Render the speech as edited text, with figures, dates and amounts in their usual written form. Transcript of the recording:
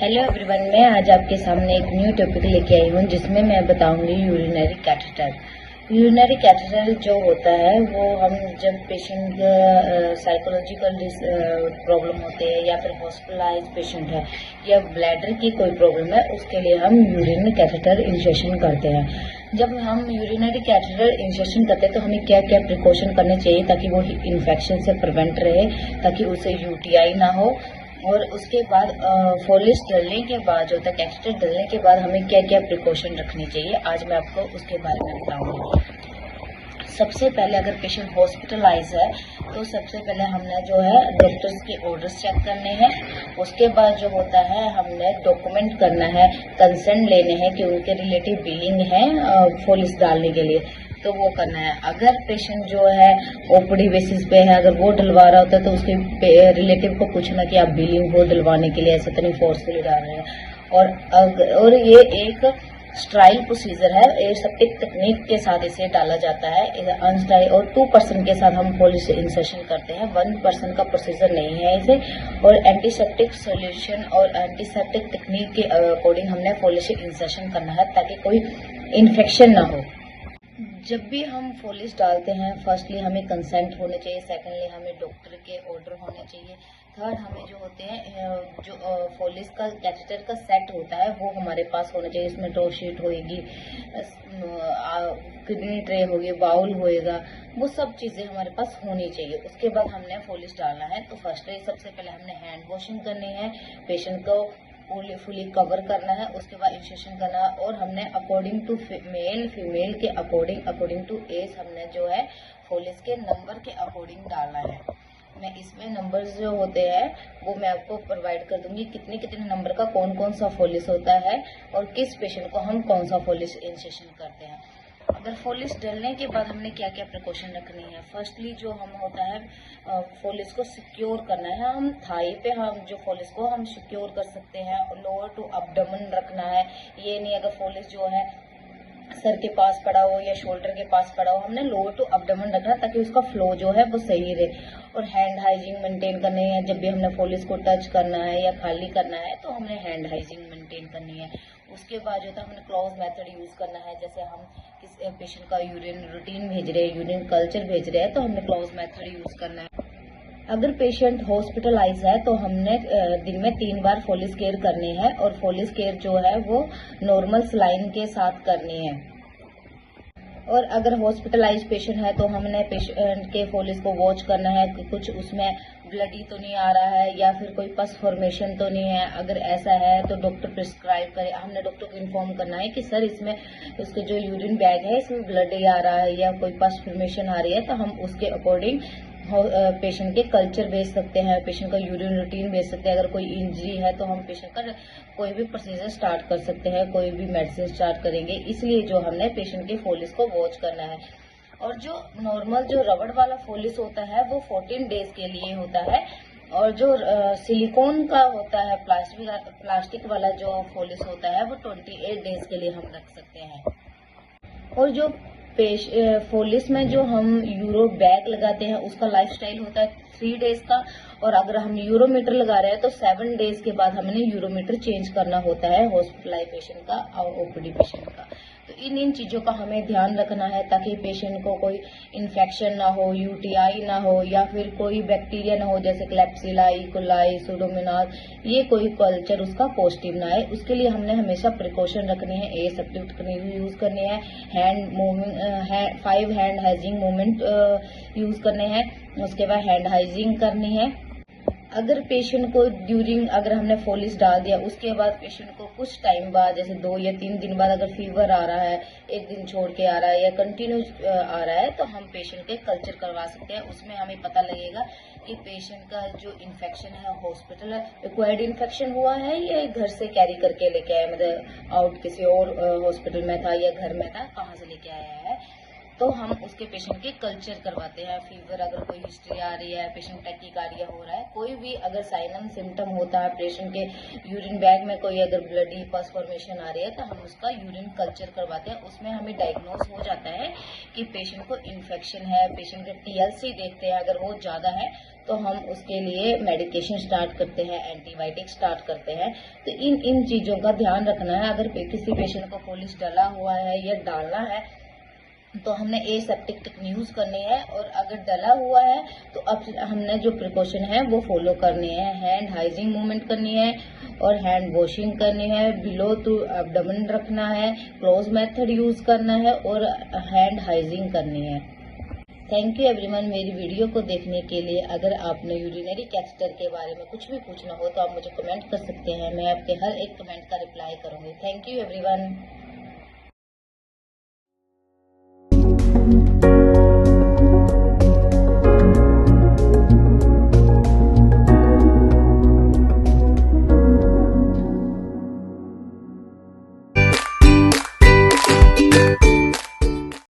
Hello everyone, मैं आज आपके सामने एक न्यू टॉपिक लेके आई हूँ जिसमें मैं बताऊंगी यूरिनरी कैथेटर। यूरिनरी कैथेटर जो होता है वो हम जब पेशेंट साइकोलॉजिकल प्रॉब्लम होते हैं या फिर हॉस्पिटलाइज पेशेंट है या ब्लैडर की कोई प्रॉब्लम है उसके लिए हम यूरिनरी कैथेटर इंसेशन करते हैं। जब हम यूरिनरी कैथेटर इंसेशन करते हैं तो हमें क्या क्या प्रिकॉशन करने चाहिए ताकि वो इन्फेक्शन से प्रिवेंट रहे, ताकि उसे यूटीआई ना हो। और उसके बाद फोलिस डलने के बाद जो होता है कैथेटर डलने के बाद हमें क्या क्या प्रिकॉशन रखनी चाहिए, आज मैं आपको उसके बारे में बताऊंगी। सबसे पहले अगर पेशेंट हॉस्पिटलाइज है तो सबसे पहले हमने जो है डॉक्टर्स के ऑर्डर्स चेक करने हैं। उसके बाद जो होता है हमने डॉक्यूमेंट करना है, कंसेंट लेने हैं कि उनके रिलेटिव बिलिंग है फोलिस डालने के लिए, तो वो करना है। अगर पेशेंट जो है ओपीडी बेसिस पे है, अगर वो डलवा रहा होता है तो उसके रिलेटिव को पूछना कि आप बिलिंग हो डलवाने के लिए, ऐसा तो नहीं फोर्सफुली डाल रहे हैं। और ये एक स्ट्राइल प्रोसीजर है, एसेप्टिक तकनीक के साथ इसे डाला जाता है अनस्ट्राइल। और 2% के साथ हम फोलिस इंसर्शन करते हैं, 1% का प्रोसीजर नहीं है इसे। और एंटीसेप्टिक सोल्यूशन और एंटीसेप्टिक तकनीक के अकॉर्डिंग हमने फोलिस इंसर्शन करना है ताकि कोई इन्फेक्शन ना हो। जब भी हम फोलिस डालते हैं फर्स्टली हमें कंसेंट होने चाहिए, सेकेंडली हमें डॉक्टर के ऑर्डर होने चाहिए, थर्ड हमें जो होते हैं जो फोलिस का कैथेटर का सेट होता है वो हमारे पास होना चाहिए। इसमें ड्रॉ शीट होएगी, किडनी ट्रे होगी, बाउल होएगा, वो सब चीजें हमारे पास होनी चाहिए। उसके बाद हमने फोलिस डालना है तो फर्स्टली सबसे पहले हमने हैंड वॉशिंग करनी है, पेशेंट को फुली कवर करना है, उसके बाद इंसेशन करना है। और हमने अकॉर्डिंग टू मेल फीमेल के अकॉर्डिंग टू एज हमने जो है फोलिस के नंबर के अकॉर्डिंग डालना है। मैं इसमें नंबर्स जो होते हैं वो मैं आपको प्रोवाइड कर दूंगी, कितने कितने नंबर का कौन कौन सा फोलिस होता है और किस पेशेंट को हम कौन सा फोलिस इंसेशन करते हैं। अगर फोलिस डलने के बाद हमने क्या क्या प्रिकॉशन रखनी है, फर्स्टली जो हम होता है फोलिस को सिक्योर करना है। हम थाई पे हम जो फोलिस को हम सिक्योर कर सकते हैं, लोअर टू अबडमन रखना है। ये नहीं अगर फोलिस जो है सर के पास पड़ा हो या शोल्डर के पास पड़ा हो, हमने लोअर टू अबडमन रखना ताकि उसका फ्लो जो है वो सही रहे। और हैंड हाइजीन मेंटेन करनी है, जब भी हमने फोलिस को टच करना है या खाली करना है तो हमने हैंड हाइजीन मेंटेन करनी है। उसके बाद जो था हमने क्लोज मेथड यूज करना है, जैसे हम किस पेशेंट का यूरिन रूटीन भेज रहे हैं, यूरिन कल्चर भेज रहे हैं तो हमने क्लोज मेथड यूज करना है। अगर पेशेंट हॉस्पिटलाइज है तो हमने दिन में 3 बार फोलिस केयर करनी है और फोलिस केयर जो है वो नॉर्मल सलाइन के साथ करनी है। और अगर हॉस्पिटलाइज पेशेंट है तो हमने पेशेंट के फोलिस को वॉच करना है कि कुछ उसमें ब्लडी तो नहीं आ रहा है या फिर कोई पस फॉर्मेशन तो नहीं है। अगर ऐसा है तो डॉक्टर प्रिस्क्राइब करे, हमने डॉक्टर को इन्फॉर्म करना है कि सर इसमें उसके जो यूरिन बैग है इसमें ब्लडी आ रहा है या कोई पस फॉर्मेशन आ रही है, तो हम उसके अकॉर्डिंग पेशेंट के कल्चर भेज सकते हैं, पेशेंट का यूरिन रूटीन भेज सकते हैं। अगर कोई इंजरी है तो हम पेशेंट का कोई भी प्रोसीजर स्टार्ट कर सकते हैं, कोई भी मेडिसिन स्टार्ट करेंगे। इसलिए जो हमने पेशेंट के फोलिस को वॉच करना है। और जो नॉर्मल जो रबड़ वाला फोलिस होता है वो 14 डेज के लिए होता है, और जो सिलिकॉन का होता है प्लास्टिक वाला जो फोलिस होता है वो 28 डेज के लिए हम रख सकते हैं। और जो फोलिस में जो हम यूरो बैग लगाते हैं उसका लाइफस्टाइल होता है 3 डेज का, और अगर हम यूरोमीटर लगा रहे हैं तो 7 डेज के बाद हमने यूरोमीटर चेंज करना होता है हॉस्पिटलाइज पेशेंट का और ओपीडी पेशेंट का। तो इन चीजों का हमें ध्यान रखना है ताकि पेशेंट को कोई इन्फेक्शन ना हो, यूटीआई ना हो या फिर कोई बैक्टीरिया ना हो, जैसे क्लेप्सिला, इकोलाई, सूडोमोनास, ये कोई कल्चर उसका पॉजिटिव ना आए। उसके लिए हमने हमेशा प्रिकॉशन रखनी है, एसेप्टिक तकनीक यूज करनी है, hand movement 5 hand hygiene movement use करने हैं, उसके बाद हैंड हाइजीन करनी है। अगर पेशेंट को अगर हमने फोलिस डाल दिया उसके बाद पेशेंट को कुछ टाइम बाद, जैसे 2 या 3 दिन बाद अगर फीवर आ रहा है, एक दिन छोड़ के आ रहा है या कंटिन्यू आ रहा है, तो हम पेशेंट के कल्चर करवा सकते हैं। उसमें हमें पता लगेगा कि पेशेंट का जो इन्फेक्शन है हॉस्पिटल एक्वायर्ड इन्फेक्शन हुआ है या घर से कैरी करके लेके आया, मतलब आउट किसी और हॉस्पिटल में था या घर में था, कहाँ से लेके आया है, तो हम उसके पेशेंट के कल्चर करवाते हैं। फीवर अगर कोई हिस्ट्री आ रही है, पेशेंट टैकीकार्डिया हो रहा है, कोई भी अगर साइनम सिम्टम होता है, पेशेंट के यूरिन बैग में कोई अगर ब्लडी पस फॉर्मेशन आ रही है तो हम उसका यूरिन कल्चर करवाते हैं। उसमें हमें डायग्नोज हो जाता है कि पेशेंट को इन्फेक्शन है। पेशेंट के टीएलसी देखते हैं, अगर वो ज्यादा है तो हम उसके लिए मेडिकेशन स्टार्ट करते हैं, एंटीबायोटिक स्टार्ट करते हैं। तो इन चीज़ों का ध्यान रखना है। अगर किसी पेशेंट को फोलिस डला हुआ है या डालना है तो हमने एसेप्टिक टेक्निक यूज करनी है, और अगर डला हुआ है तो अब हमने जो प्रिकॉशन है वो फॉलो करनी है। हैंड हाइजीन मूवमेंट करनी है और हैंड वॉशिंग करनी है, बिलो टू एब्डोमेन रखना है, क्लोज मेथड यूज करना है और हैंड हाइजीन करनी है। थैंक यू एवरीवन मेरी वीडियो को देखने के लिए। अगर आपने यूरिनरी कैथेटर के बारे में कुछ भी पूछना हो तो आप मुझे कमेंट कर सकते हैं, मैं आपके हर एक कमेंट का रिप्लाई करूंगी। Thank you everyone.